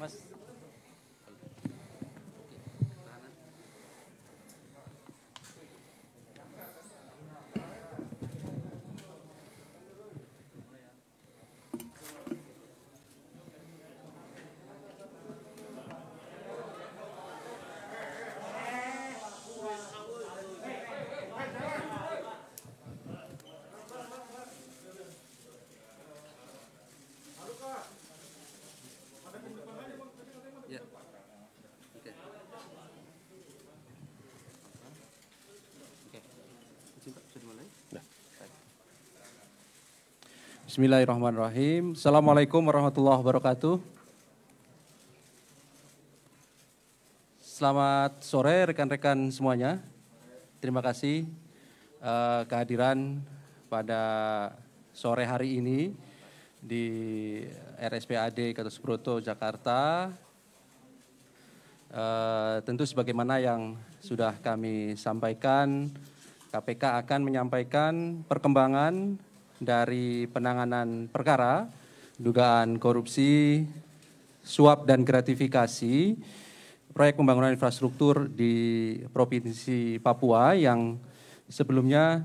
Mas. Ya. Oke. Oke. Sudah dimulai? Sudah. Bismillahirrahmanirrahim. Assalamualaikum warahmatullahi wabarakatuh. Selamat sore rekan-rekan semuanya. Terima kasih kehadiran pada sore hari ini di RSPAD Gatot Subroto Jakarta. Tentu sebagaimana yang sudah kami sampaikan, KPK akan menyampaikan perkembangan dari penanganan perkara dugaan korupsi, suap dan gratifikasi proyek pembangunan infrastruktur di Provinsi Papua yang sebelumnya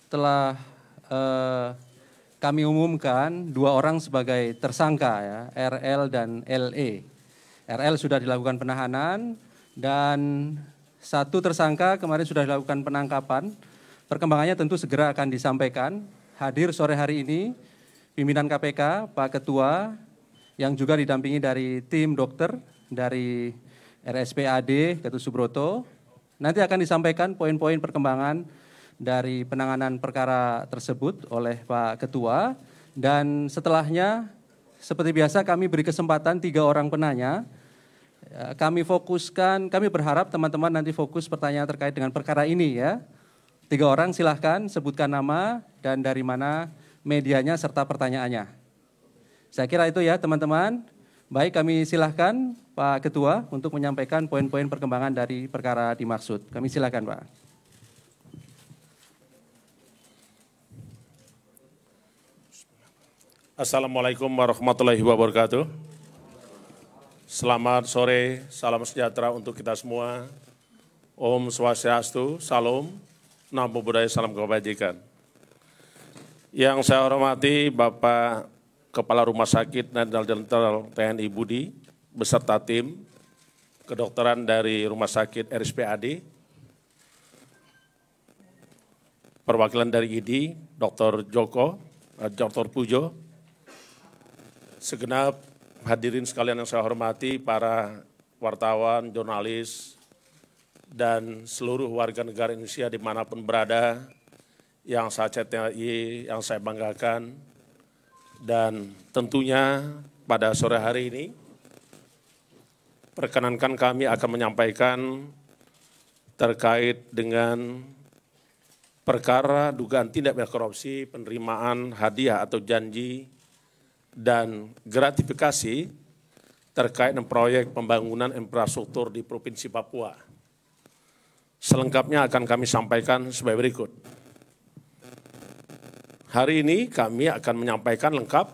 telah kami umumkan 2 orang sebagai tersangka, ya, RL dan LE. RL sudah dilakukan penahanan dan 1 tersangka kemarin sudah dilakukan penangkapan. Perkembangannya tentu segera akan disampaikan. Hadir sore hari ini pimpinan KPK, Pak Ketua, yang juga didampingi dari tim dokter dari RSPAD Gatot Subroto. Nanti akan disampaikan poin-poin perkembangan dari penanganan perkara tersebut oleh Pak Ketua. Dan setelahnya, seperti biasa kami beri kesempatan 3 orang penanya. Kami fokuskan, kami berharap teman-teman nanti fokus pertanyaan terkait dengan perkara ini, ya. 3 orang silahkan sebutkan nama dan dari mana medianya serta pertanyaannya. Saya kira itu ya teman-teman. Baik, kami silahkan Pak Ketua untuk menyampaikan poin-poin perkembangan dari perkara dimaksud. Kami silahkan Pak. Assalamualaikum warahmatullahi wabarakatuh. Selamat sore, salam sejahtera untuk kita semua. Om Swastiastu, Salam, Namo Buddhaya, Salam Kebajikan. Yang saya hormati Bapak Kepala Rumah Sakit Nasional Dental TNI Budi, beserta tim kedokteran dari Rumah Sakit RSPAD, perwakilan dari ID, Dr. Joko, Dr. Pujo, segenap hadirin sekalian yang saya hormati, para wartawan, jurnalis, dan seluruh warga negara Indonesia dimanapun berada, yang saya cintai, yang saya banggakan, dan tentunya pada sore hari ini, perkenankan kami akan menyampaikan terkait dengan perkara dugaan tindak pidana korupsi, penerimaan hadiah atau janji, dan gratifikasi terkait dengan proyek pembangunan infrastruktur di Provinsi Papua. Selengkapnya akan kami sampaikan sebagai berikut. Hari ini kami akan menyampaikan lengkap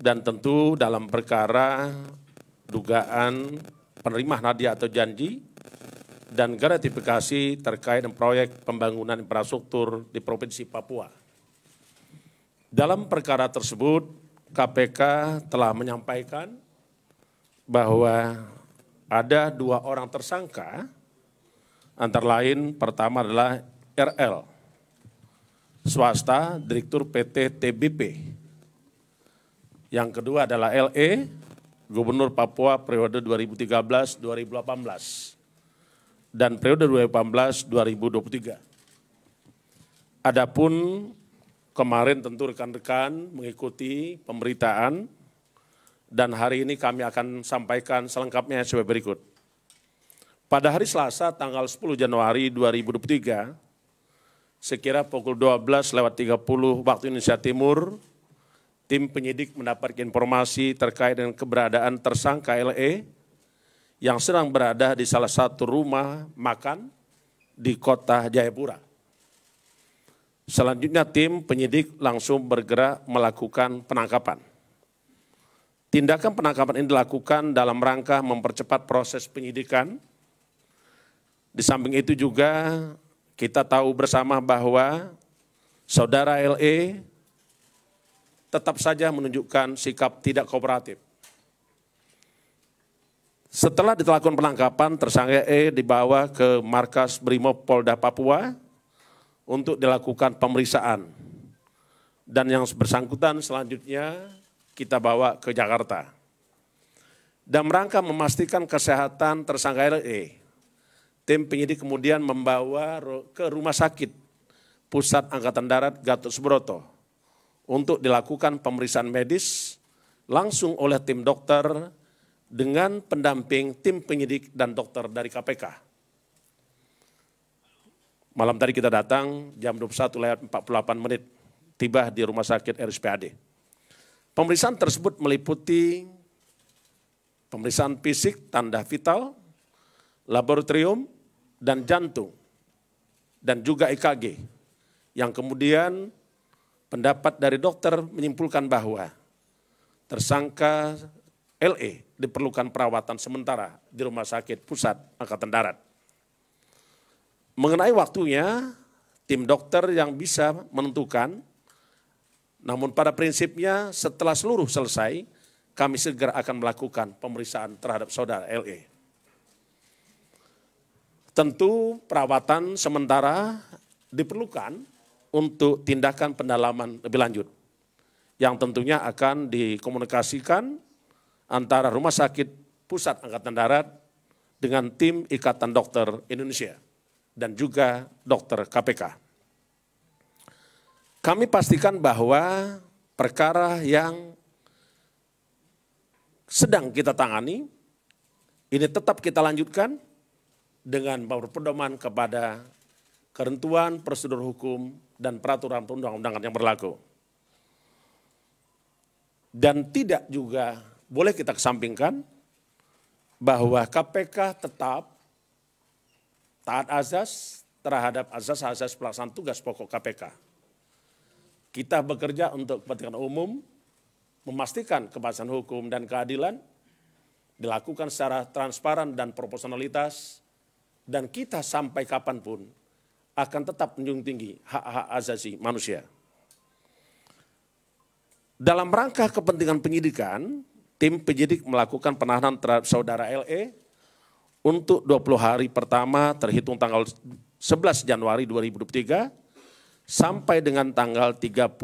dan tentu dalam perkara dugaan penerimaan hadiah atau janji dan gratifikasi terkait dengan proyek pembangunan infrastruktur di Provinsi Papua. Dalam perkara tersebut, KPK telah menyampaikan bahwa ada 2 orang tersangka, antara lain pertama adalah RL, swasta, Direktur PT TBP. Yang kedua adalah LE, Gubernur Papua periode 2013-2018 dan periode 2018-2023. Adapun kemarin tentu rekan-rekan mengikuti pemberitaan dan hari ini kami akan sampaikan selengkapnya sebagai berikut. Pada hari Selasa tanggal 10 Januari 2023, sekira pukul 12:30 waktu Indonesia Timur, tim penyidik mendapat informasi terkait dengan keberadaan tersangka LE yang sedang berada di salah satu rumah makan di kota Jayapura. Selanjutnya tim penyidik langsung bergerak melakukan penangkapan. Tindakan penangkapan ini dilakukan dalam rangka mempercepat proses penyidikan. Di samping itu juga kita tahu bersama bahwa saudara LE tetap saja menunjukkan sikap tidak kooperatif. Setelah dilakukan penangkapan, tersangka E dibawa ke markas Brimob Polda Papua untuk dilakukan pemeriksaan. Dan yang bersangkutan selanjutnya kita bawa ke Jakarta. Dan rangka memastikan kesehatan tersangka LE, tim penyidik kemudian membawa ke Rumah Sakit Pusat Angkatan Darat Gatot Subroto untuk dilakukan pemeriksaan medis langsung oleh tim dokter dengan pendamping tim penyidik dan dokter dari KPK. Malam tadi kita datang jam 21:48 tiba di Rumah Sakit RSPAD. Pemeriksaan tersebut meliputi pemeriksaan fisik, tanda vital, laboratorium, dan jantung, dan juga EKG, yang kemudian pendapat dari dokter menyimpulkan bahwa tersangka LE diperlukan perawatan sementara di Rumah Sakit Pusat Angkatan Darat. Mengenai waktunya, tim dokter yang bisa menentukan, namun pada prinsipnya setelah seluruh selesai, kami segera akan melakukan pemeriksaan terhadap saudara LE. Tentu perawatan sementara diperlukan untuk tindakan pendalaman lebih lanjut, yang tentunya akan dikomunikasikan antara Rumah Sakit Pusat Angkatan Darat dengan tim Ikatan Dokter Indonesia dan juga dokter KPK. Kami pastikan bahwa perkara yang sedang kita tangani ini tetap kita lanjutkan dengan berpedoman kepada ketentuan prosedur hukum dan peraturan perundang-undangan yang berlaku. Dan tidak juga boleh kita kesampingkan bahwa KPK tetap taat azas terhadap azas-azas pelaksanaan tugas pokok KPK. Kita bekerja untuk kepentingan umum, memastikan kepastian hukum dan keadilan, dilakukan secara transparan dan proporsionalitas, dan kita sampai kapanpun akan tetap menjunjung tinggi hak-hak asasi manusia. Dalam rangka kepentingan penyidikan, tim penyidik melakukan penahanan terhadap saudara LE untuk 20 hari pertama terhitung tanggal 11 Januari 2023 sampai dengan tanggal 30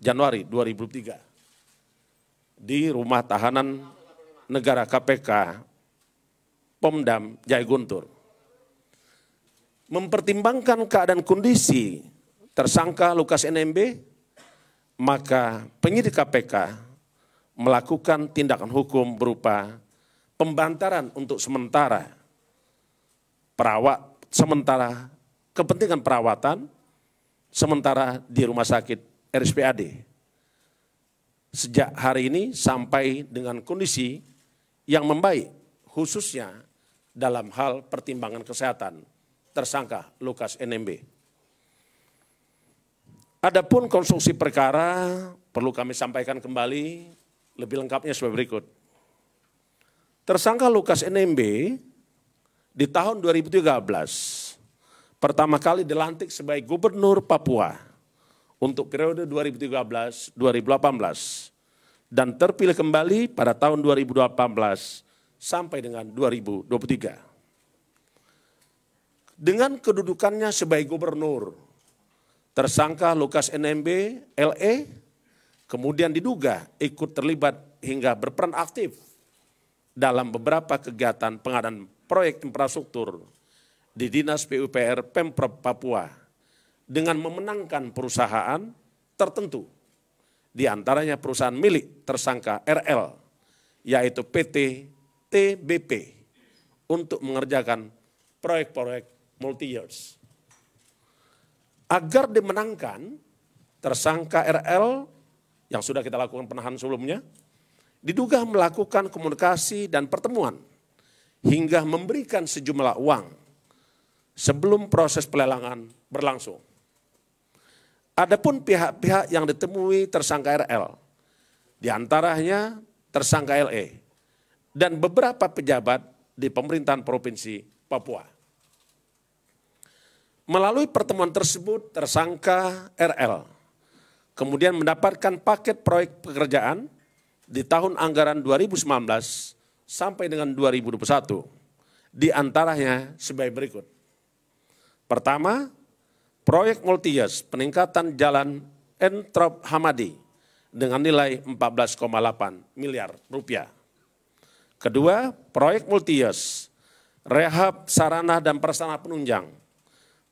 Januari 2023 di Rumah Tahanan Negara KPK Pomdam Jaya Guntur. Mempertimbangkan keadaan kondisi tersangka Lukas NMB, maka penyidik KPK melakukan tindakan hukum berupa pembantaran untuk sementara kepentingan perawatan sementara di Rumah Sakit RSPAD. Sejak hari ini sampai dengan kondisi yang membaik, khususnya dalam hal pertimbangan kesehatan tersangka Lukas NMB. Adapun konstruksi perkara perlu kami sampaikan kembali lebih lengkapnya sebagai berikut. Tersangka Lukas NMB di tahun 2013 pertama kali dilantik sebagai Gubernur Papua untuk periode 2013-2018 dan terpilih kembali pada tahun 2018 sampai dengan 2023. Dengan kedudukannya sebagai gubernur, tersangka Lukas NMB LE kemudian diduga ikut terlibat hingga berperan aktif dalam beberapa kegiatan pengadaan proyek infrastruktur di Dinas PUPR Pemprov Papua dengan memenangkan perusahaan tertentu, di antaranya perusahaan milik tersangka RL, yaitu PT TBP, untuk mengerjakan proyek-proyek multi-years. Agar dimenangkan, tersangka RL yang sudah kita lakukan penahanan sebelumnya, diduga melakukan komunikasi dan pertemuan hingga memberikan sejumlah uang sebelum proses pelelangan berlangsung. Adapun pihak-pihak yang ditemui tersangka RL, di antaranya tersangka LE, dan beberapa pejabat di pemerintahan Provinsi Papua. Melalui pertemuan tersebut, tersangka RL kemudian mendapatkan paket proyek pekerjaan di tahun anggaran 2019 sampai dengan 2021, di antaranya sebagai berikut. Pertama, proyek multi-years peningkatan jalan Entrop Hamadi dengan nilai 14,8 miliar rupiah. Kedua, proyek multi-years rehab sarana dan prasarana penunjang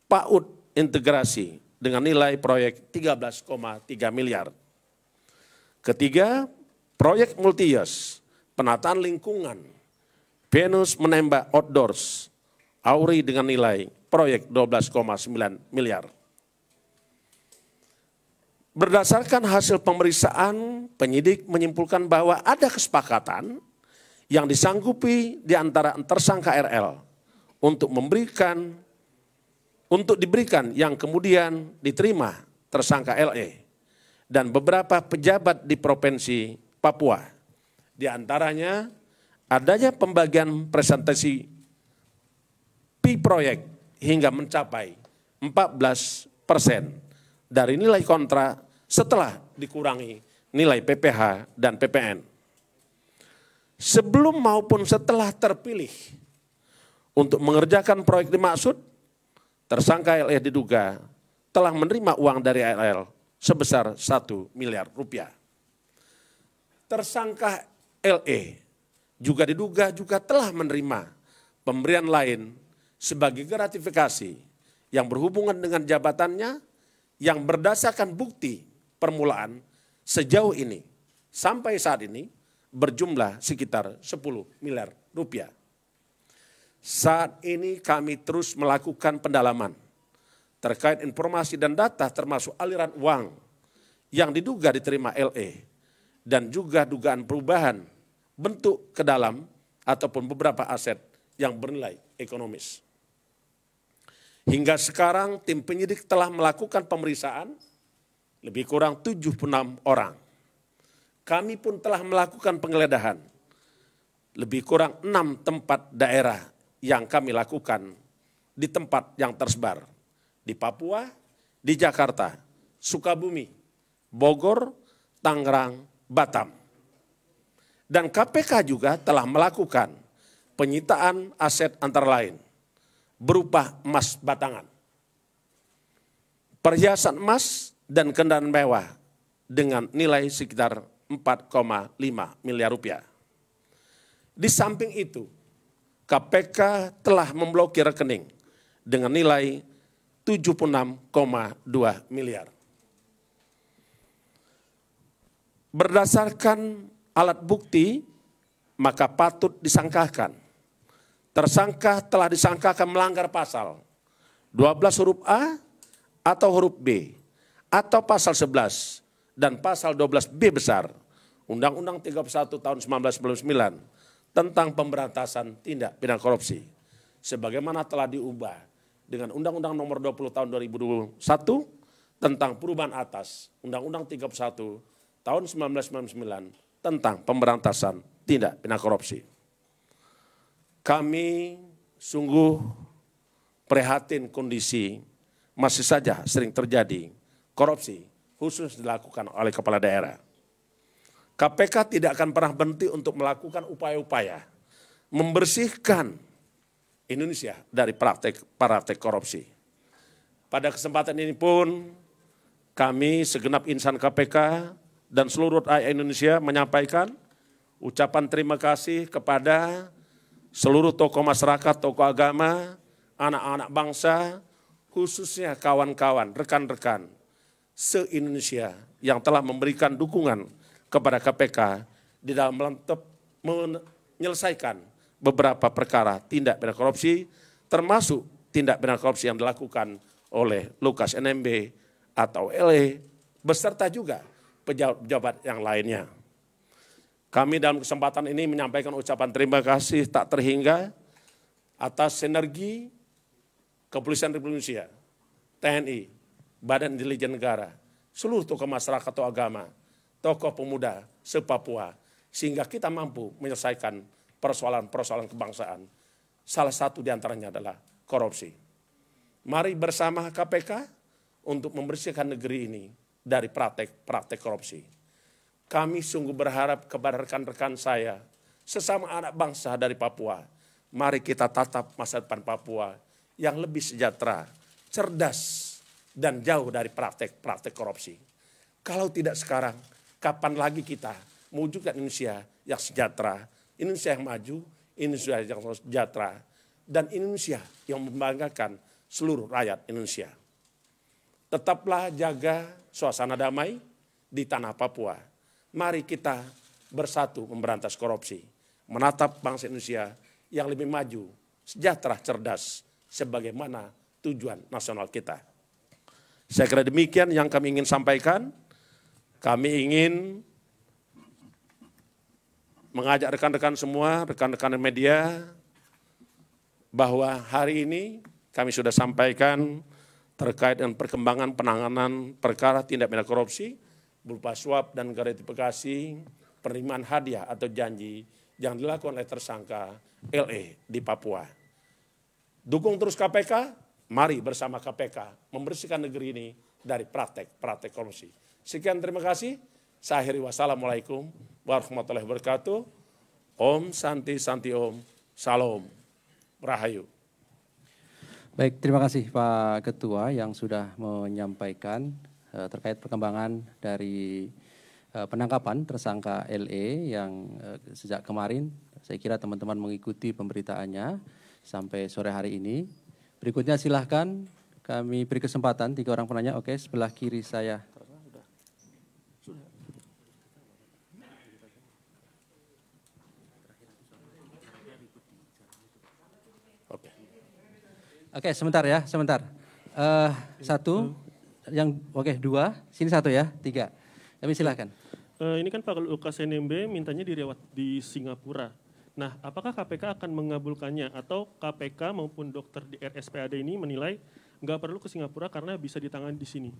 PAUD integrasi dengan nilai proyek 13,3 miliar. Ketiga, proyek multi-years penataan lingkungan Venus menembak outdoors Auri dengan nilai proyek 12,9 miliar. Berdasarkan hasil pemeriksaan, penyidik menyimpulkan bahwa ada kesepakatan yang disanggupi di antara tersangka RL untuk diberikan yang kemudian diterima tersangka LE dan beberapa pejabat di Provinsi Papua. Di antaranya adanya pembagian presentasi proyek hingga mencapai 14% dari nilai kontrak setelah dikurangi nilai PPH dan PPN. Sebelum maupun setelah terpilih untuk mengerjakan proyek dimaksud, tersangka LE diduga telah menerima uang dari RL sebesar 1 miliar rupiah. Tersangka LE juga diduga telah menerima pemberian lain sebagai gratifikasi yang berhubungan dengan jabatannya yang berdasarkan bukti permulaan sejauh ini sampai saat ini berjumlah sekitar 10 miliar rupiah. Saat ini kami terus melakukan pendalaman terkait informasi dan data termasuk aliran uang yang diduga diterima LE dan juga dugaan perubahan bentuk ke dalam ataupun beberapa aset yang bernilai ekonomis. Hingga sekarang tim penyidik telah melakukan pemeriksaan lebih kurang 76 orang. Kami pun telah melakukan penggeledahan lebih kurang 6 tempat daerah yang kami lakukan di tempat yang tersebar di Papua, di Jakarta, Sukabumi, Bogor, Tangerang, Batam. Dan KPK juga telah melakukan penyitaan aset antara lain berupa emas batangan, perhiasan emas dan kendaraan mewah dengan nilai sekitar 4,5 miliar rupiah. Di samping itu, KPK telah memblokir rekening dengan nilai 76,2 miliar. Berdasarkan alat bukti, maka patut disangkakan tersangka telah disangkakan melanggar pasal 12 huruf A atau huruf B atau pasal 11 dan pasal 12B besar Undang-Undang 31 tahun 1999 tentang pemberantasan tindak pidana korupsi sebagaimana telah diubah dengan Undang-Undang nomor 20 tahun 2021 tentang perubahan atas Undang-Undang 31 tahun 1999 tentang pemberantasan tindak pidana korupsi. Kami sungguh prihatin kondisi masih saja sering terjadi korupsi khusus dilakukan oleh kepala daerah. KPK tidak akan pernah berhenti untuk melakukan upaya-upaya membersihkan Indonesia dari praktek korupsi. Pada kesempatan ini pun kami segenap insan KPK dan seluruh rakyat Indonesia menyampaikan ucapan terima kasih kepada seluruh tokoh masyarakat, tokoh agama, anak-anak bangsa, khususnya kawan-kawan, rekan-rekan se-Indonesia yang telah memberikan dukungan kepada KPK di dalam menyelesaikan beberapa perkara tindak pidana korupsi, termasuk tindak pidana korupsi yang dilakukan oleh Lukas NMB atau LE, beserta juga pejabat yang lainnya. Kami dalam kesempatan ini menyampaikan ucapan terima kasih tak terhingga atas sinergi Kepolisian Republik Indonesia, TNI, Badan Intelijen Negara, seluruh tokoh masyarakat atau agama, tokoh pemuda se-Papua, sehingga kita mampu menyelesaikan persoalan-persoalan kebangsaan. Salah satu diantaranya adalah korupsi. Mari bersama KPK untuk membersihkan negeri ini dari praktek korupsi. Kami sungguh berharap kepada rekan-rekan saya, sesama anak bangsa dari Papua, mari kita tatap masa depan Papua yang lebih sejahtera, cerdas, dan jauh dari praktek korupsi. Kalau tidak sekarang, kapan lagi kita mewujudkan Indonesia yang sejahtera, Indonesia yang maju, Indonesia yang sejahtera, dan Indonesia yang membanggakan seluruh rakyat Indonesia. Tetaplah jaga suasana damai di tanah Papua. Mari kita bersatu memberantas korupsi, menatap bangsa Indonesia yang lebih maju, sejahtera, cerdas, sebagaimana tujuan nasional kita. Saya kira demikian yang kami ingin sampaikan. Kami ingin mengajak rekan-rekan semua, rekan-rekan media, bahwa hari ini kami sudah sampaikan terkait dengan perkembangan penanganan perkara tindak pidana korupsi berupa suap dan gratifikasi, penerimaan hadiah atau janji yang dilakukan oleh tersangka LE di Papua. Dukung terus KPK, mari bersama KPK membersihkan negeri ini dari praktek korupsi. Sekian, terima kasih. Saya akhiri, wassalamualaikum warahmatullahi wabarakatuh. Om Santi Santi Om, Salam, Rahayu. Baik, terima kasih Pak Ketua yang sudah menyampaikan terkait perkembangan dari penangkapan tersangka LE yang sejak kemarin saya kira teman-teman mengikuti pemberitaannya sampai sore hari ini. Berikutnya silahkan kami beri kesempatan 3 orang penanya. Oke, sebelah kiri saya. Oke, sebentar ya, sebentar. Satu, yang oke 2, sini 1 ya, 3. Kami silahkan. Ini kan Pak Lukas NMB mintanya dirawat di Singapura. Nah, apakah KPK akan mengabulkannya atau KPK maupun dokter di RSPAD ini menilai nggak perlu ke Singapura karena bisa ditangani di sini.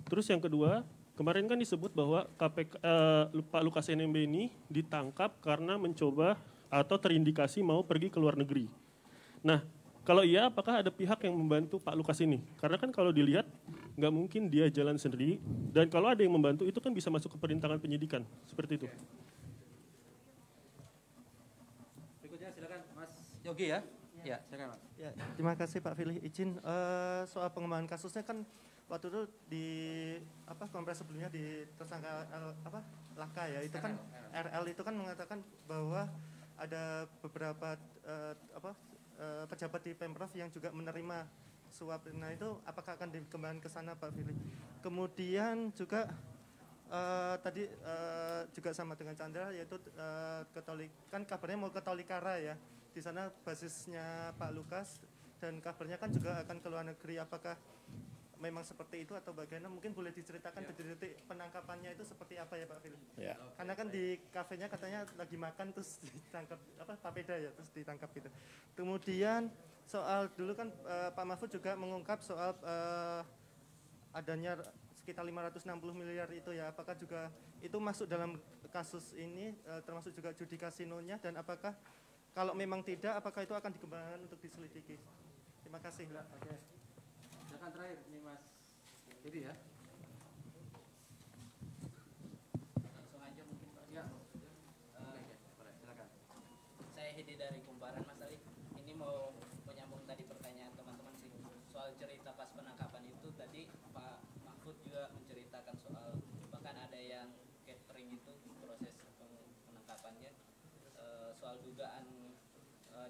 Terus yang kedua, kemarin kan disebut bahwa Pak Lukas NMB ini ditangkap karena mencoba atau terindikasi mau pergi ke luar negeri. Nah, kalau iya, apakah ada pihak yang membantu Pak Lukas ini? Karena kan kalau dilihat, nggak mungkin dia jalan sendiri, dan kalau ada yang membantu itu kan bisa masuk ke perintangan penyidikan, seperti itu. Berikutnya silakan Mas Yogi ya. Ya, silakan Mas. Ya, terima kasih Pak Firly. Izin soal pengembangan kasusnya kan waktu itu di kongres sebelumnya di tersangka Laka ya, itu kan RL itu kan mengatakan bahwa ada beberapa pejabat di Pemprov yang juga menerima suap. Nah itu apakah akan dikembangkan ke sana Pak Firly? Kemudian juga tadi juga sama dengan Chandra, yaitu kan kabarnya mau ke Tolikara ya. Di sana basisnya Pak Lukas dan kabarnya kan juga akan ke luar negeri. Apakah memang seperti itu atau bagaimana? Mungkin boleh diceritakan detik-detik penangkapannya itu seperti apa ya Pak Firly? Ya. Karena kan di kafenya katanya lagi makan terus ditangkap papeda ya, terus ditangkap gitu. Kemudian soal dulu kan Pak Mahfud juga mengungkap soal adanya sekitar 560 miliar itu ya. Apakah juga itu masuk dalam kasus ini termasuk juga judi kasinonya, dan apakah kalau memang tidak apakah itu akan dikembangkan untuk diselidiki? Terima kasih. Oke. Silakan terakhir nih Mas Hedi ya. Langsung aja mungkin Pak. Ya. Silakan. Saya Hedi dari Kumparan, Mas Ali. Ini mau menyambung tadi pertanyaan teman-teman sih soal cerita pas penangkapan itu. Tadi Pak Mahfud juga menceritakan soal bahkan ada yang catering itu proses penangkapannya, soal dugaan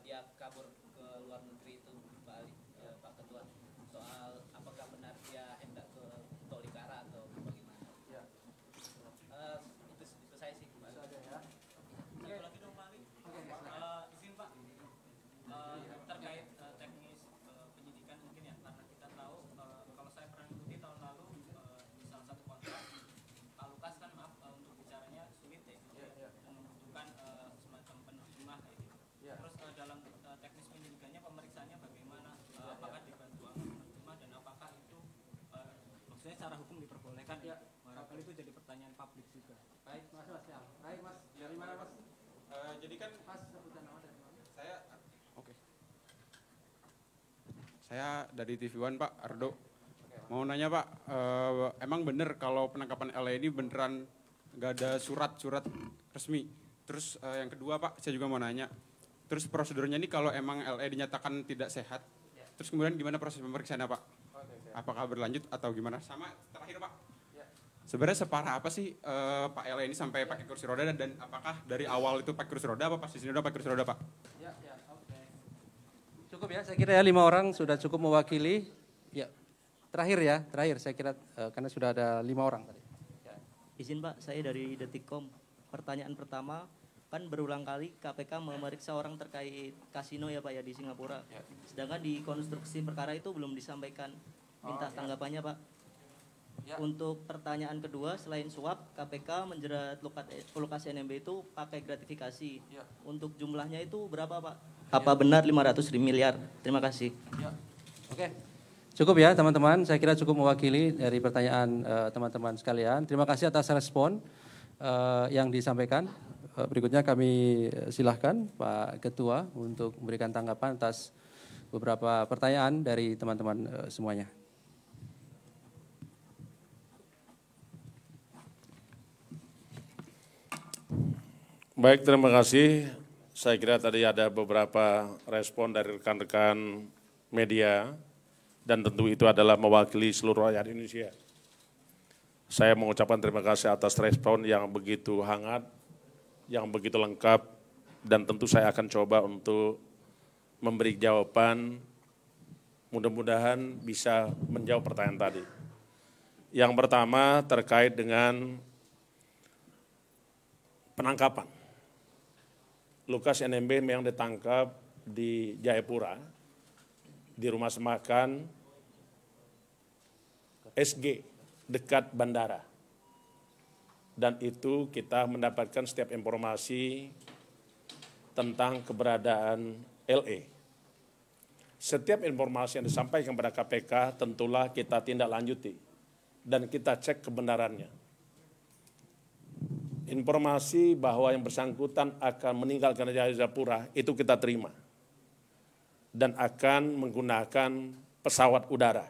dia kabur ke luar negeri itu Pak Ali, Pak Ketua. Soal apakah benar dia hendak ke Tolikara atau bagaimana? Ya. Itu saya sih. Itu aja ya. Satu lagi dong Pak Ali. Izin Pak. Terkait teknis penyidikan mungkin ya, karena kita tahu kalau saya pernah ikuti tahun lalu di salah satu kontrak Pak Lukas kan untuk bicaranya sulit ya, dan membutuhkan semacam penerjemah kayak gitu. Terus dalam teknis penyidikannya pemeriksaannya bagaimana? Apakah dibantu penerjemah dan apakah itu maksudnya secara hukum diperbolehkan? Ya. Barangkali itu jadi pertanyaan publik juga. Baik Mas ya. Baik Mas, dari mana Mas? Saya dari TV One Pak, Ardo. Mau nanya Pak, emang bener kalau penangkapan LE ini beneran nggak ada surat-surat resmi? Terus yang kedua Pak, saya juga mau nanya, terus prosedurnya ini kalau emang LE dinyatakan tidak sehat, terus kemudian gimana proses pemeriksaannya Pak? Apakah berlanjut atau gimana? Sama terakhir Pak, sebenarnya separah apa sih Pak LE ini sampai pakai kursi roda dan apakah dari awal itu pakai kursi roda apa pas di sini udah pakai kursi roda Pak? Cukup ya, saya kira ya 5 orang sudah cukup mewakili. Ya, terakhir saya kira karena sudah ada 5 orang tadi. Izin Pak, saya dari Detikcom. Pertanyaan pertama, kan berulang kali KPK memeriksa orang terkait kasino ya Pak ya di Singapura. Sedangkan di konstruksi perkara itu belum disampaikan. Minta tanggapannya Pak. Untuk pertanyaan kedua, selain suap, KPK menjerat Lukas NMB itu pakai gratifikasi. Untuk jumlahnya itu berapa Pak? Apa benar 500 miliar? Terima kasih. Oke, cukup ya teman-teman. Saya kira cukup mewakili dari pertanyaan teman-teman sekalian. Terima kasih atas respon yang disampaikan. Berikutnya kami silahkan Pak Ketua untuk memberikan tanggapan atas beberapa pertanyaan dari teman-teman semuanya. Baik, terima kasih. Saya kira tadi ada beberapa respon dari rekan-rekan media dan tentu itu adalah mewakili seluruh rakyat Indonesia. Saya mengucapkan terima kasih atas respon yang begitu hangat, yang begitu lengkap, dan tentu saya akan coba untuk memberi jawaban, mudah-mudahan bisa menjawab pertanyaan tadi. Yang pertama terkait dengan penangkapan. Lukas NMB yang ditangkap di Jayapura, di rumah makan SG, dekat bandara. Dan itu kita mendapatkan setiap informasi tentang keberadaan LE. Setiap informasi yang disampaikan kepada KPK tentulah kita tindak lanjuti dan kita cek kebenarannya. Informasi bahwa yang bersangkutan akan meninggalkan Jayapura itu kita terima dan akan menggunakan pesawat udara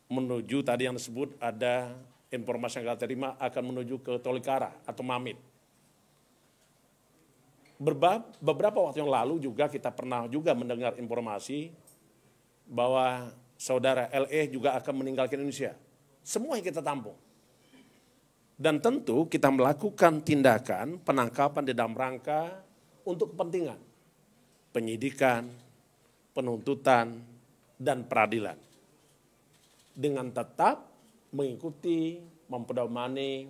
menuju tadi yang disebut ada informasi yang kita terima akan menuju ke Tolikara atau Mamit. Beberapa waktu yang lalu juga kita pernah juga mendengar informasi bahwa saudara LE juga akan meninggalkan Indonesia. Semua yang kita tampung. Dan tentu kita melakukan tindakan penangkapan di dalam rangka untuk kepentingan penyidikan, penuntutan, dan peradilan. Dengan tetap mengikuti, mempedomani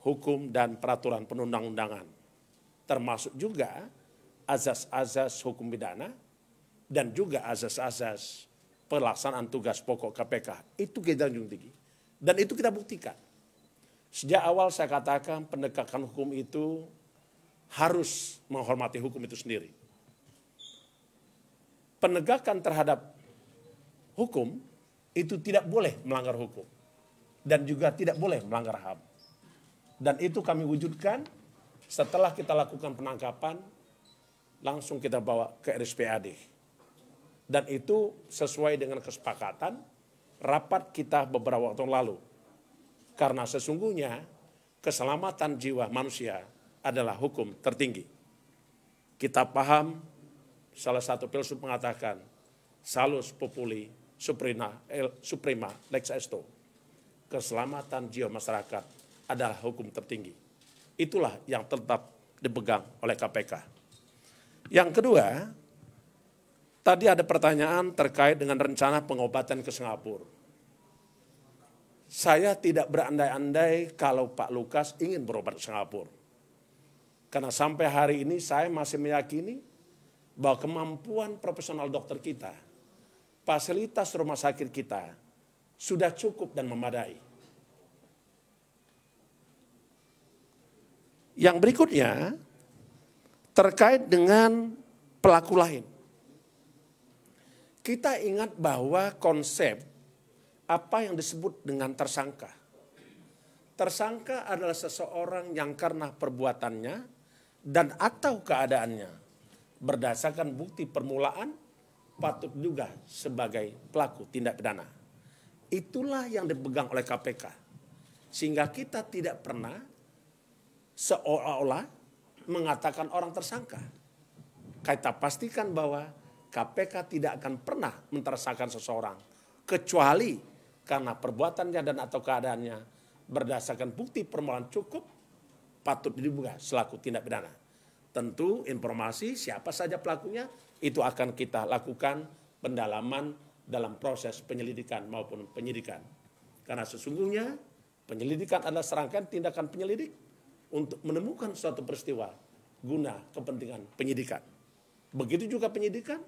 hukum dan peraturan perundang-undangan. Termasuk juga azas-azas hukum pidana dan juga azas-azas pelaksanaan tugas pokok KPK. Itu kita junjung tinggi. Dan itu kita buktikan. Sejak awal saya katakan penegakan hukum itu harus menghormati hukum itu sendiri. Penegakan terhadap hukum itu tidak boleh melanggar hukum. Dan juga tidak boleh melanggar HAM. Dan itu kami wujudkan setelah kita lakukan penangkapan, langsung kita bawa ke RSPAD. Dan itu sesuai dengan kesepakatan rapat kita beberapa waktu lalu. Karena sesungguhnya keselamatan jiwa manusia adalah hukum tertinggi. Kita paham salah satu filsuf mengatakan salus populi suprema lex esto. Keselamatan jiwa masyarakat adalah hukum tertinggi. Itulah yang tetap dipegang oleh KPK. Yang kedua, tadi ada pertanyaan terkait dengan rencana pengobatan ke Singapura. Saya tidak berandai-andai kalau Pak Lukas ingin berobat ke Singapura. Karena sampai hari ini saya masih meyakini bahwa kemampuan profesional dokter kita, fasilitas rumah sakit kita sudah cukup dan memadai. Yang berikutnya terkait dengan pelaku lain. Kita ingat bahwa konsep apa yang disebut dengan tersangka. Tersangka adalah seseorang yang karena perbuatannya dan atau keadaannya berdasarkan bukti permulaan patut diduga sebagai pelaku tindak pidana. Itulah yang dipegang oleh KPK. Sehingga kita tidak pernah seolah-olah mengatakan orang tersangka. Kita pastikan bahwa KPK tidak akan pernah mentersangkakan seseorang kecuali karena perbuatannya dan atau keadaannya berdasarkan bukti permulaan cukup patut diduga selaku tindak pidana. Tentu informasi siapa saja pelakunya itu akan kita lakukan pendalaman dalam proses penyelidikan maupun penyidikan. Karena sesungguhnya penyelidikan adalah serangkaian tindakan penyelidik untuk menemukan suatu peristiwa guna kepentingan penyidikan. Begitu juga penyidikan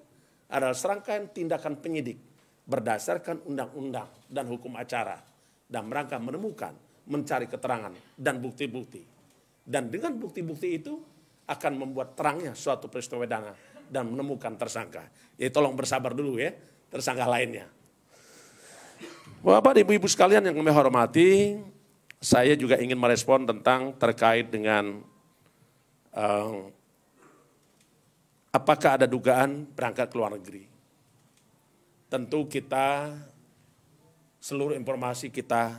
adalah serangkaian tindakan penyidik berdasarkan undang-undang dan hukum acara dan merangka menemukan, mencari keterangan dan bukti-bukti. Dan dengan bukti-bukti itu akan membuat terangnya suatu peristiwa pidana dan menemukan tersangka. Jadi tolong bersabar dulu ya, tersangka lainnya. Bapak, Ibu-ibu sekalian yang kami hormati, saya juga ingin merespon tentang terkait dengan apakah ada dugaan berangkat ke luar negeri. Tentu kita, seluruh informasi kita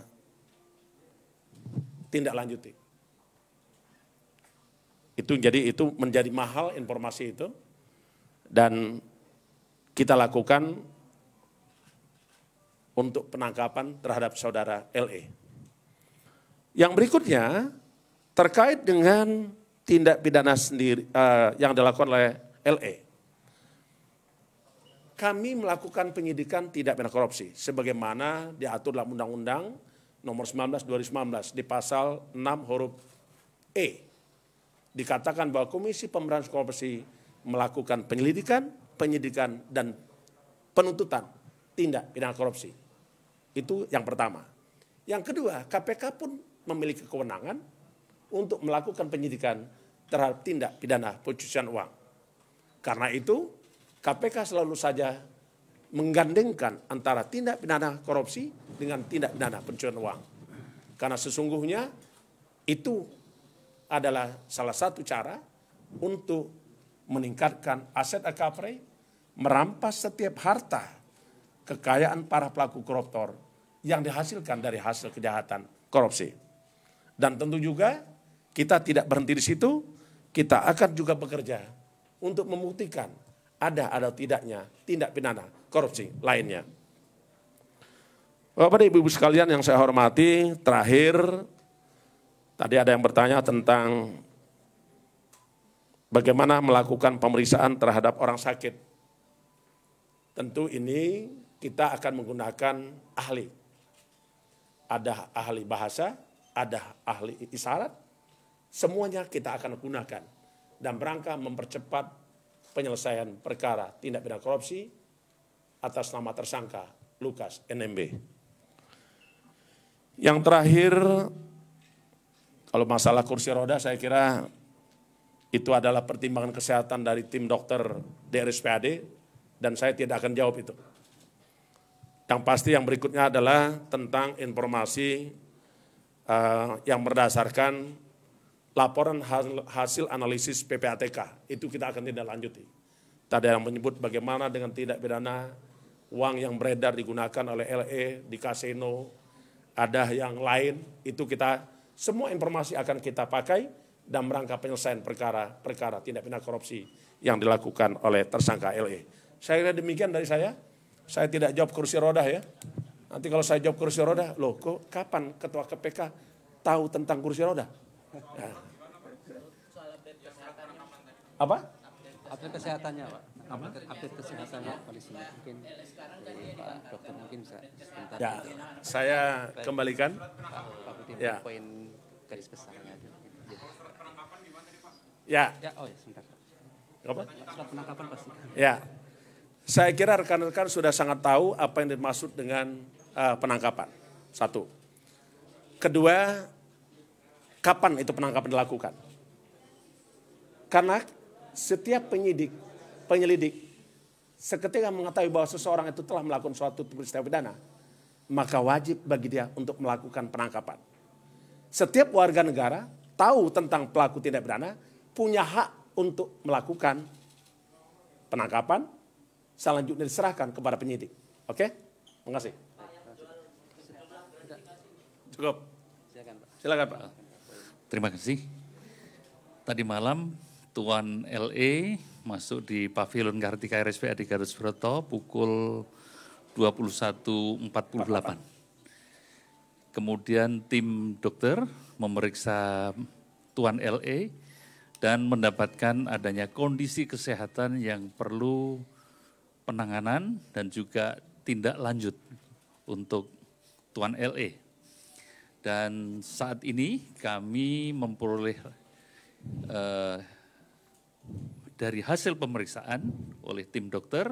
tindak lanjuti. Itu menjadi mahal informasi itu dan kita lakukan untuk penangkapan terhadap saudara LE. Yang berikutnya terkait dengan tindak pidana sendiri yang dilakukan oleh LE. Kami melakukan penyidikan tindak pidana korupsi sebagaimana diatur dalam Undang-Undang Nomor 19 2019 di pasal 6 huruf E. Dikatakan bahwa Komisi Pemberantasan Korupsi melakukan penyelidikan, penyidikan, dan penuntutan tindak pidana korupsi. Itu yang pertama. Yang kedua, KPK pun memiliki kewenangan untuk melakukan penyidikan terhadap tindak pidana pencucian uang. Karena itu, KPK selalu saja menggandengkan antara tindak pidana korupsi dengan tindak pidana pencucian uang. Karena sesungguhnya itu adalah salah satu cara untuk meningkatkan aset recovery, merampas setiap harta kekayaan para pelaku koruptor yang dihasilkan dari hasil kejahatan korupsi. Dan tentu juga kita tidak berhenti di situ, kita akan juga bekerja untuk membuktikan ada atau tidaknya tindak pidana korupsi lainnya. Bapak dan Ibu sekalian yang saya hormati, terakhir tadi ada yang bertanya tentang bagaimana melakukan pemeriksaan terhadap orang sakit. Tentu ini kita akan menggunakan ahli. Ada ahli bahasa, ada ahli isyarat, semuanya kita akan gunakan dan berangka mempercepat penyelesaian perkara tindak pidana korupsi atas nama tersangka Lukas NMB. Yang terakhir, kalau masalah kursi roda saya kira itu adalah pertimbangan kesehatan dari tim dokter di RSPAD dan saya tidak akan jawab itu. Yang pasti yang berikutnya adalah tentang informasi yang berdasarkan laporan hasil analisis PPATK, itu kita akan tindak lanjuti. Tadi yang menyebut bagaimana dengan tindak pidana uang yang beredar digunakan oleh LE di kasino, ada yang lain, itu kita semua informasi akan kita pakai dan merangka penyelesaian perkara tindak pidana korupsi yang dilakukan oleh tersangka LE. Saya kira demikian dari saya tidak jawab kursi roda ya. Nanti kalau saya jawab kursi roda, loh kok kapan Ketua KPK tahu tentang kursi roda? Ya. Apa? Update kesehatannya, Pak. Update kesehatannya polisi. Mungkin Pak Dokter mungkin bisa sebentar. Ya, saya kembalikan. Pak Udin, Ya. poin garis besarnya. Ya. Ya, oh ya, sebentar. Apa? Surat penangkapan pasti. Ya. Saya kira rekan-rekan sudah sangat tahu apa yang dimaksud dengan penangkapan. Satu. Kedua, kapan itu penangkapan dilakukan? Karena setiap penyelidik, seketika mengetahui bahwa seseorang itu telah melakukan suatu peristiwa pidana, maka wajib bagi dia untuk melakukan penangkapan. Setiap warga negara tahu tentang pelaku tindak pidana, punya hak untuk melakukan penangkapan, selanjutnya diserahkan kepada penyidik. Oke? Terima kasih. Cukup. Silakan Pak. Terima kasih. Tadi malam Tuan LE masuk di Pavilion Kartika RSPAD Gatot Subroto pukul 21.48. Kemudian tim dokter memeriksa Tuan LE dan mendapatkan adanya kondisi kesehatan yang perlu penanganan dan juga tindak lanjut untuk Tuan LE. Dan saat ini kami memperoleh dari hasil pemeriksaan oleh tim dokter,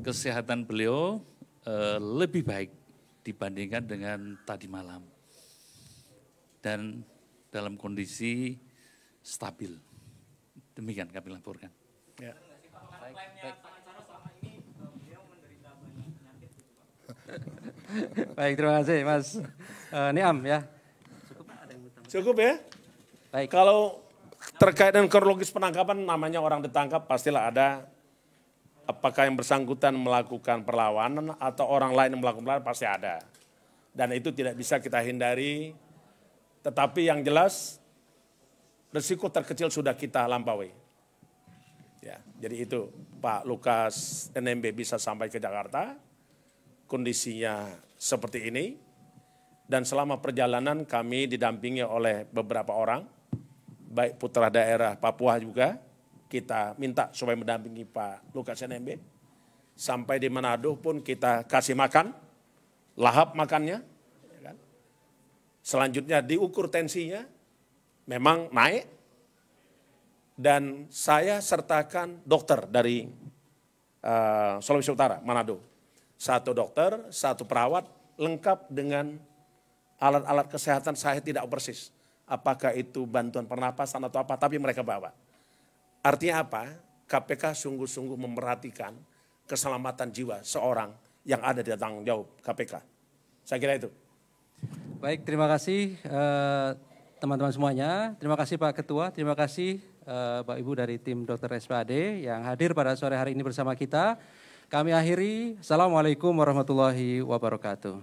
kesehatan beliau lebih baik dibandingkan dengan tadi malam. Dan dalam kondisi stabil. Demikian kami laporkan. Ya. Baik, terima kasih Mas Niam ya. Cukup ya? Baik. Kalau terkait dengan kronologis penangkapan, namanya orang ditangkap pastilah ada apakah yang bersangkutan melakukan perlawanan atau orang lain yang melakukan perlawanan pasti ada. Dan itu tidak bisa kita hindari, tetapi yang jelas risiko terkecil sudah kita lampaui. Ya, jadi itu Pak Lukas NMB bisa sampai ke Jakarta, kondisinya seperti ini. Dan selama perjalanan kami didampingi oleh beberapa orang, baik putra daerah Papua juga, kita minta supaya mendampingi Pak Lukas NMB. Sampai di Manado pun kita kasih makan, lahap makannya. Ya kan? Selanjutnya diukur tensinya, memang naik. Dan saya sertakan dokter dari Sulawesi Utara, Manado. Satu dokter, satu perawat, lengkap dengan alat-alat kesehatan, saya tidak persis. Apakah itu bantuan pernapasan atau apa, tapi mereka bawa. Artinya apa? KPK sungguh-sungguh memperhatikan keselamatan jiwa seorang yang ada di tanggung jawab KPK. Saya kira itu. Baik, terima kasih teman-teman semuanya. Terima kasih Pak Ketua, terima kasih Bapak Ibu dari tim Dr. RSPAD yang hadir pada sore hari ini bersama kita. Kami akhiri, Assalamualaikum warahmatullahi wabarakatuh.